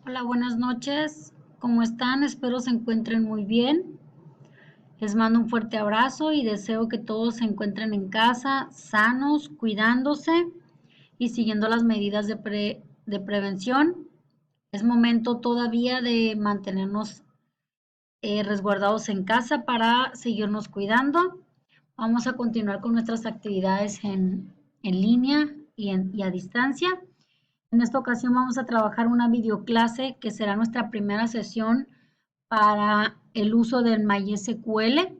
Hola, buenas noches. ¿Cómo están? Espero se encuentren muy bien. Les mando un fuerte abrazo y deseo que todos se encuentren en casa, sanos, cuidándose y siguiendo las medidas de prevención. Es momento todavía de mantenernos resguardados en casa para seguirnos cuidando. Vamos a continuar con nuestras actividades en línea y a distancia. En esta ocasión vamos a trabajar una videoclase que será nuestra primera sesión para el uso del MySQL.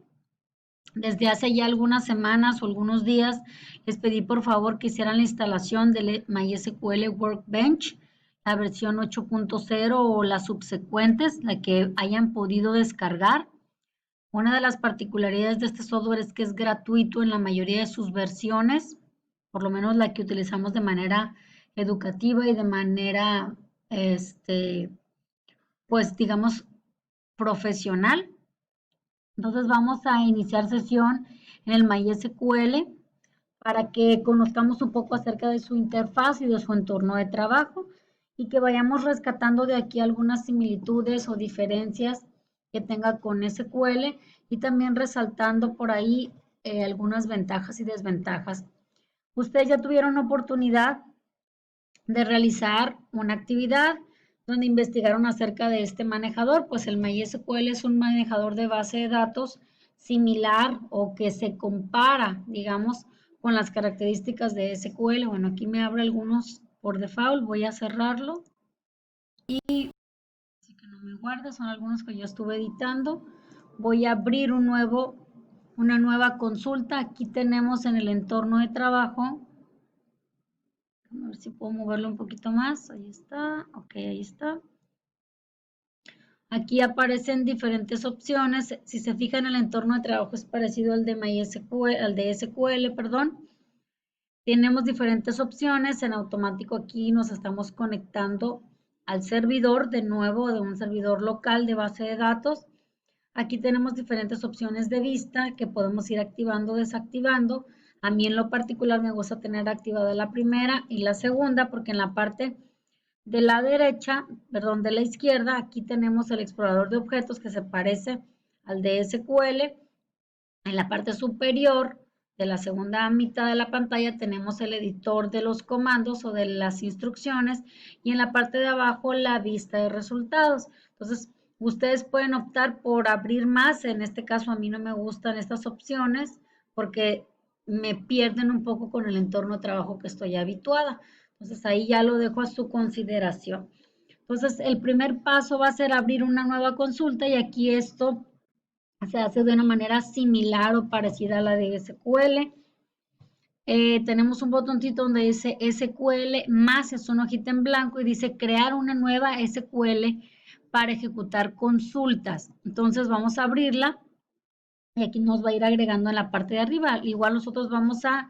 Desde hace ya algunas semanas o algunos días les pedí por favor que hicieran la instalación del MySQL Workbench, la versión 8.0 o las subsecuentes, la que hayan podido descargar. Una de las particularidades de este software es que es gratuito en la mayoría de sus versiones, por lo menos la que utilizamos de manera educativa y de manera, pues digamos, profesional. Entonces vamos a iniciar sesión en el MySQL para que conozcamos un poco acerca de su interfaz y de su entorno de trabajo y que vayamos rescatando de aquí algunas similitudes o diferencias que tenga con SQL y también resaltando por ahí algunas ventajas y desventajas. Ustedes ya tuvieron oportunidad de realizar una actividad donde investigaron acerca de este manejador, pues el MySQL es un manejador de base de datos similar o que se compara, digamos, con las características de SQL. Bueno, aquí me abre algunos por default, voy a cerrarlo y así que no me guarda, son algunos que yo estuve editando. Voy a abrir una nueva consulta. Aquí tenemos en el entorno de trabajo. A ver si puedo moverlo un poquito más. Ahí está. Ok, ahí está. Aquí aparecen diferentes opciones. Si se fijan, el entorno de trabajo es parecido al de MySQL, al de SQL, perdón. Tenemos diferentes opciones. En automático aquí nos estamos conectando al servidor, de nuevo, de un servidor local de base de datos. Aquí tenemos diferentes opciones de vista que podemos ir activando o desactivando. A mí en lo particular me gusta tener activada la primera y la segunda porque en la parte de la derecha, perdón, de la izquierda, aquí tenemos el explorador de objetos que se parece al de SQL. En la parte superior de la segunda mitad de la pantalla tenemos el editor de los comandos o de las instrucciones y en la parte de abajo la vista de resultados. Entonces, ustedes pueden optar por abrir más. En este caso, a mí no me gustan estas opciones porque me pierden un poco con el entorno de trabajo que estoy habituada. Entonces, ahí ya lo dejo a su consideración. Entonces, el primer paso va a ser abrir una nueva consulta y aquí esto se hace de una manera similar o parecida a la de SQL. Tenemos un botoncito donde dice SQL más, es una hojita en blanco y dice crear una nueva SQL para ejecutar consultas. Entonces vamos a abrirla y aquí nos va a ir agregando en la parte de arriba. Igual nosotros vamos a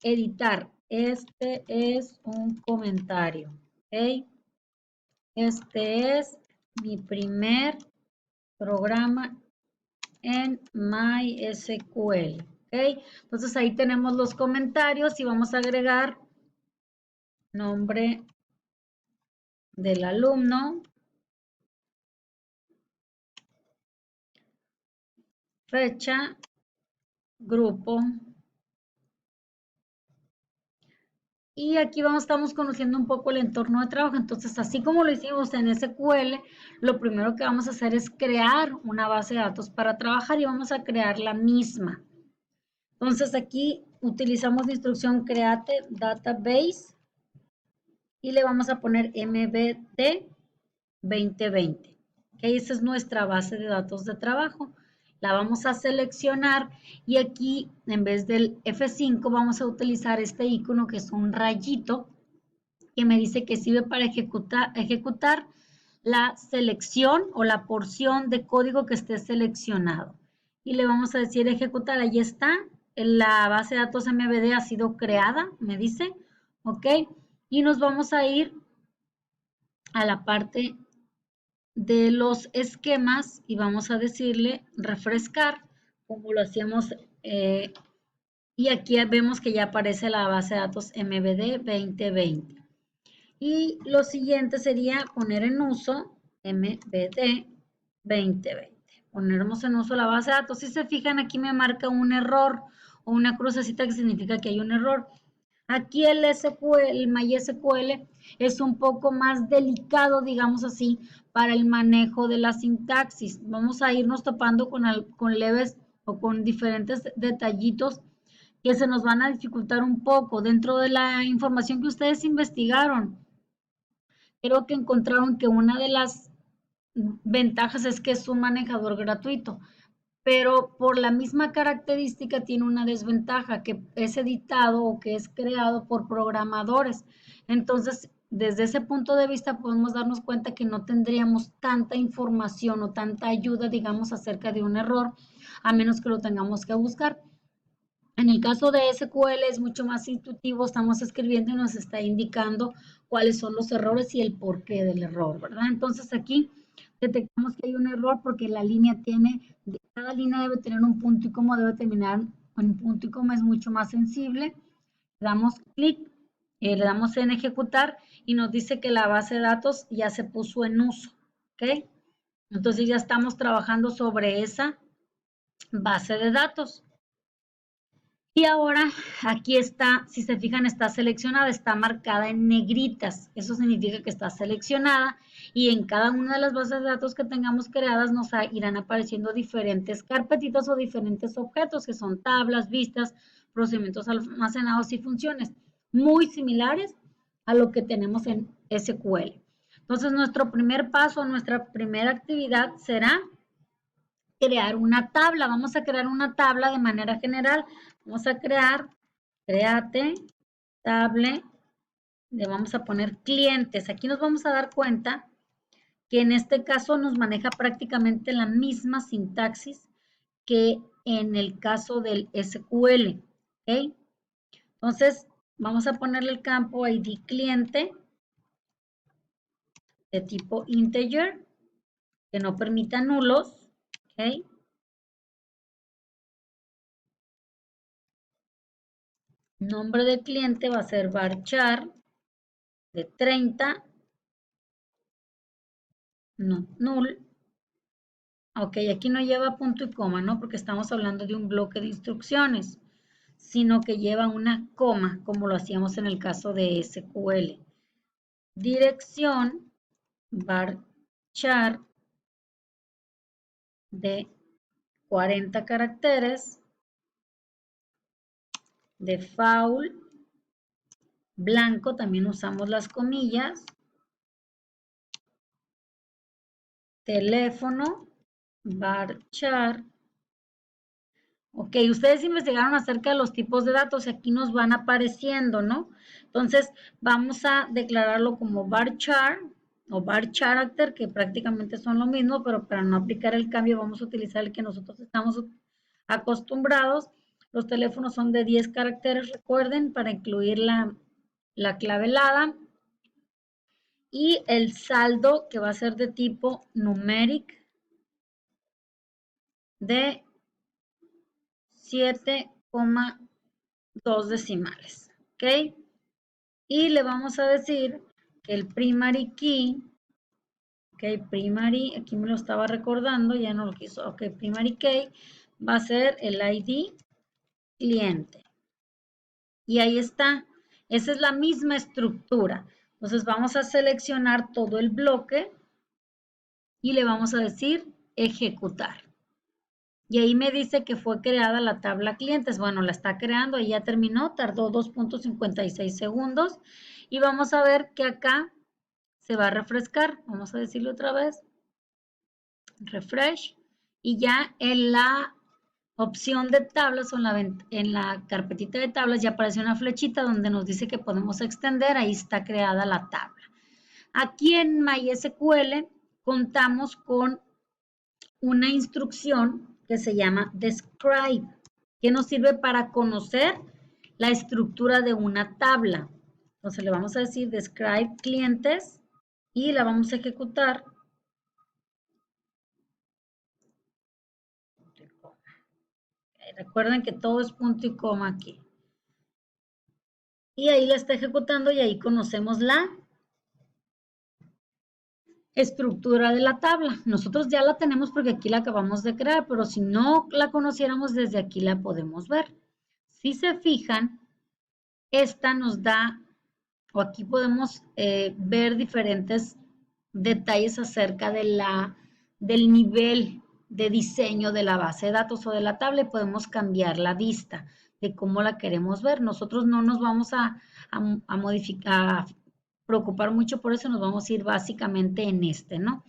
editar. Este es un comentario. ¿Ok? Este es mi primer programa en MySQL. ¿Ok? Entonces ahí tenemos los comentarios y vamos a agregar nombre del alumno, fecha, grupo. Y aquí estamos conociendo un poco el entorno de trabajo. Entonces, así como lo hicimos en SQL, lo primero que vamos a hacer es crear una base de datos para trabajar y vamos a crear la misma. Entonces, aquí utilizamos la instrucción create database y le vamos a poner MVD 2020. ¿Okay? Esa es nuestra base de datos de trabajo. La vamos a seleccionar y aquí en vez del F5 vamos a utilizar este icono que es un rayito que me dice que sirve para ejecutar la selección o la porción de código que esté seleccionado. Y le vamos a decir ejecutar, ahí está, la base de datos MVD ha sido creada, me dice, ok, y nos vamos a ir a la parte de los esquemas y vamos a decirle refrescar como lo hacíamos y aquí vemos que ya aparece la base de datos MVD 2020 Y lo siguiente sería poner en uso MVD 2020. Ponemos en uso la base de datos. Si se fijan, aquí me marca un error o una crucecita que significa que hay un error. Aquí el SQL, el MySQL es un poco más delicado, digamos así, para el manejo de la sintaxis. Vamos a irnos topando con leves o con diferentes detallitos que se nos van a dificultar un poco dentro de la información que ustedes investigaron. Creo que encontraron que una de las ventajas es que es un manejador gratuito, pero por la misma característica tiene una desventaja, que es editado o que es creado por programadores. Entonces, desde ese punto de vista podemos darnos cuenta que no tendríamos tanta información o tanta ayuda, digamos, acerca de un error, a menos que lo tengamos que buscar. En el caso de SQL es mucho más intuitivo, estamos escribiendo y nos está indicando cuáles son los errores y el porqué del error, ¿verdad? Entonces aquí detectamos que hay un error porque la línea tiene, cada línea debe tener un punto y coma, debe terminar con un punto y coma, es mucho más sensible. Le damos clic, le damos en ejecutar y nos dice que la base de datos ya se puso en uso, ¿ok? Entonces ya estamos trabajando sobre esa base de datos. Y ahora aquí está, si se fijan, está seleccionada, está marcada en negritas. Eso significa que está seleccionada y en cada una de las bases de datos que tengamos creadas nos irán apareciendo diferentes carpetitas o diferentes objetos que son tablas, vistas, procedimientos almacenados y funciones muy similares a lo que tenemos en SQL. Entonces, nuestro primer paso, nuestra primera actividad será crear una tabla. Vamos a crear una tabla de manera general. Vamos a créate, table, le vamos a poner clientes. Aquí nos vamos a dar cuenta que en este caso nos maneja prácticamente la misma sintaxis que en el caso del SQL. ¿Ok? Entonces, vamos a ponerle el campo ID cliente de tipo integer, que no permita nulos. ¿Ok? Nombre del cliente va a ser varchar de 30, no, null. Ok, aquí no lleva punto y coma, ¿no? Porque estamos hablando de un bloque de instrucciones, sino que lleva una coma, como lo hacíamos en el caso de SQL. Dirección varchar de 40 caracteres, default blanco, también usamos las comillas, teléfono varchar. Ok, ustedes investigaron acerca de los tipos de datos y aquí nos van apareciendo, ¿no? Entonces, vamos a declararlo como varchar o var character, que prácticamente son lo mismo, pero para no aplicar el cambio vamos a utilizar el que nosotros estamos acostumbrados. Los teléfonos son de 10 caracteres, recuerden, para incluir la clave helada. Y el saldo, que va a ser de tipo numeric, de 7,2 decimales, ¿ok? Y le vamos a decir que el primary key, ok, primary, aquí me lo estaba recordando, ya no lo quiso, ok, primary key va a ser el ID cliente. Y ahí está, esa es la misma estructura. Entonces vamos a seleccionar todo el bloque y le vamos a decir ejecutar. Y ahí me dice que fue creada la tabla clientes. Bueno, la está creando, ahí ya terminó, tardó 2.56 segundos. Y vamos a ver que acá se va a refrescar. Vamos a decirlo otra vez. Refresh. Y ya en la opción de tablas o en la carpetita de tablas ya aparece una flechita donde nos dice que podemos extender. Ahí está creada la tabla. Aquí en MySQL contamos con una instrucción que se llama describe, que nos sirve para conocer la estructura de una tabla. Entonces le vamos a decir describe clientes y la vamos a ejecutar. Recuerden que todo es punto y coma aquí. Y ahí la está ejecutando y ahí conocemos la estructura de la tabla. Nosotros ya la tenemos porque aquí la acabamos de crear, pero si no la conociéramos desde aquí la podemos ver. Si se fijan, esta nos da, o aquí podemos ver diferentes detalles acerca del nivel de diseño de la base de datos o de la tabla y podemos cambiar la vista de cómo la queremos ver. Nosotros no nos vamos a modificar, a preocupar mucho por eso, nos vamos a ir básicamente en este, ¿no?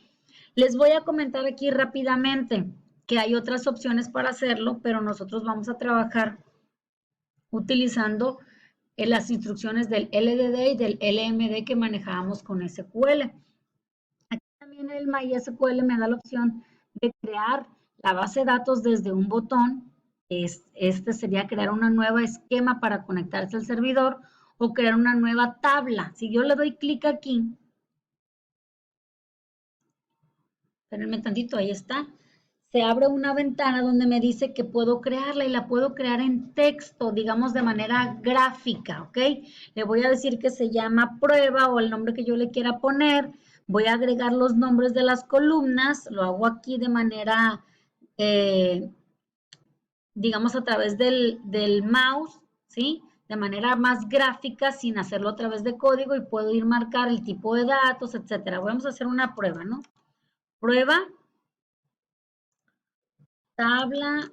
Les voy a comentar aquí rápidamente que hay otras opciones para hacerlo, pero nosotros vamos a trabajar utilizando las instrucciones del LDD y del LMD que manejábamos con SQL. Aquí también el MySQL me da la opción de crear la base de datos desde un botón. Este sería crear una nueva esquema para conectarse al servidor o crear una nueva tabla. Si yo le doy clic aquí, espérenme tantito, ahí está. Se abre una ventana donde me dice que puedo crearla y la puedo crear en texto, digamos de manera gráfica, ¿ok? Le voy a decir que se llama prueba o el nombre que yo le quiera poner. Voy a agregar los nombres de las columnas, lo hago aquí de manera, digamos a través del mouse, ¿sí? De manera más gráfica sin hacerlo a través de código y puedo ir marcar el tipo de datos, etcétera. Vamos a hacer una prueba, ¿no? Prueba tabla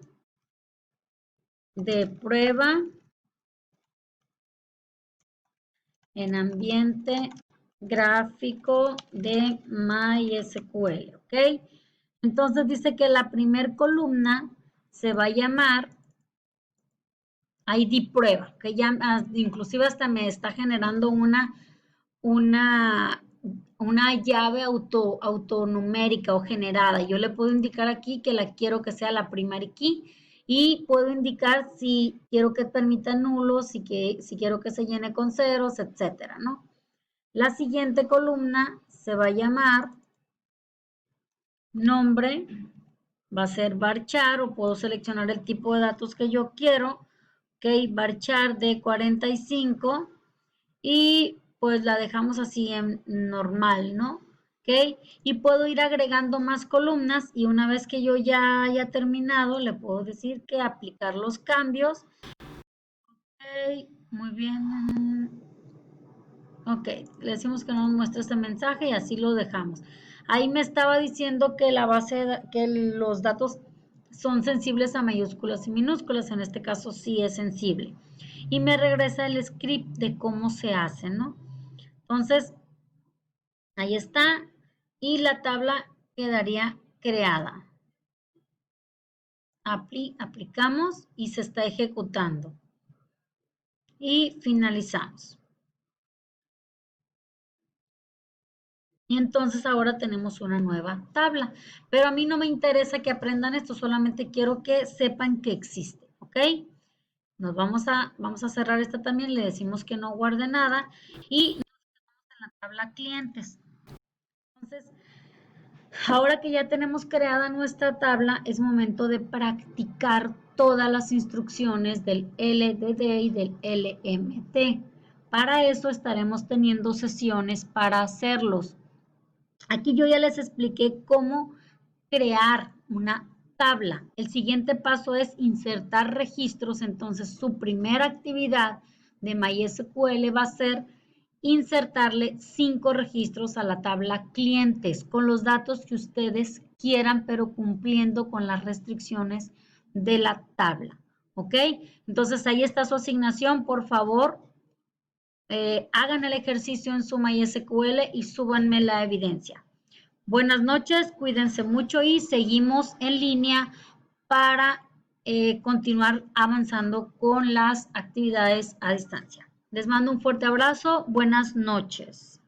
de prueba en ambiente gráfico de MySQL, ¿ok? Entonces dice que la primer columna se va a llamar ID prueba, que ya inclusive hasta me está generando una, una llave autonumérica o generada. Yo le puedo indicar aquí que la quiero que sea la primary key y puedo indicar si quiero que permita nulos, si quiero que se llene con ceros, etcétera, ¿no? La siguiente columna se va a llamar nombre, va a ser varchar o puedo seleccionar el tipo de datos que yo quiero, ok, varchar de 45 y pues la dejamos así en normal, ¿no? ¿Ok? Y puedo ir agregando más columnas y una vez que yo ya haya terminado, le puedo decir que aplicar los cambios. Ok, muy bien. Ok, le decimos que no nos muestre este mensaje y así lo dejamos. Ahí me estaba diciendo que la base, que los datos son sensibles a mayúsculas y minúsculas, en este caso sí es sensible. Y me regresa el script de cómo se hace, ¿no? Entonces, ahí está y la tabla quedaría creada. Aplicamos y se está ejecutando. Y finalizamos. Y entonces ahora tenemos una nueva tabla. Pero a mí no me interesa que aprendan esto, solamente quiero que sepan que existe, ¿ok? Nos vamos a cerrar esta también, le decimos que no guarde nada y nos quedamos en la tabla clientes. Entonces, ahora que ya tenemos creada nuestra tabla, es momento de practicar todas las instrucciones del LDD y del LMT. Para eso estaremos teniendo sesiones para hacerlos. Aquí yo ya les expliqué cómo crear una tabla. El siguiente paso es insertar registros. Entonces, su primera actividad de MySQL va a ser insertarle 5 registros a la tabla clientes con los datos que ustedes quieran, pero cumpliendo con las restricciones de la tabla. ¿Ok? Entonces, ahí está su asignación. Por favor, hagan el ejercicio en su MySQL y súbanme la evidencia. Buenas noches, cuídense mucho y seguimos en línea para continuar avanzando con las actividades a distancia. Les mando un fuerte abrazo, buenas noches.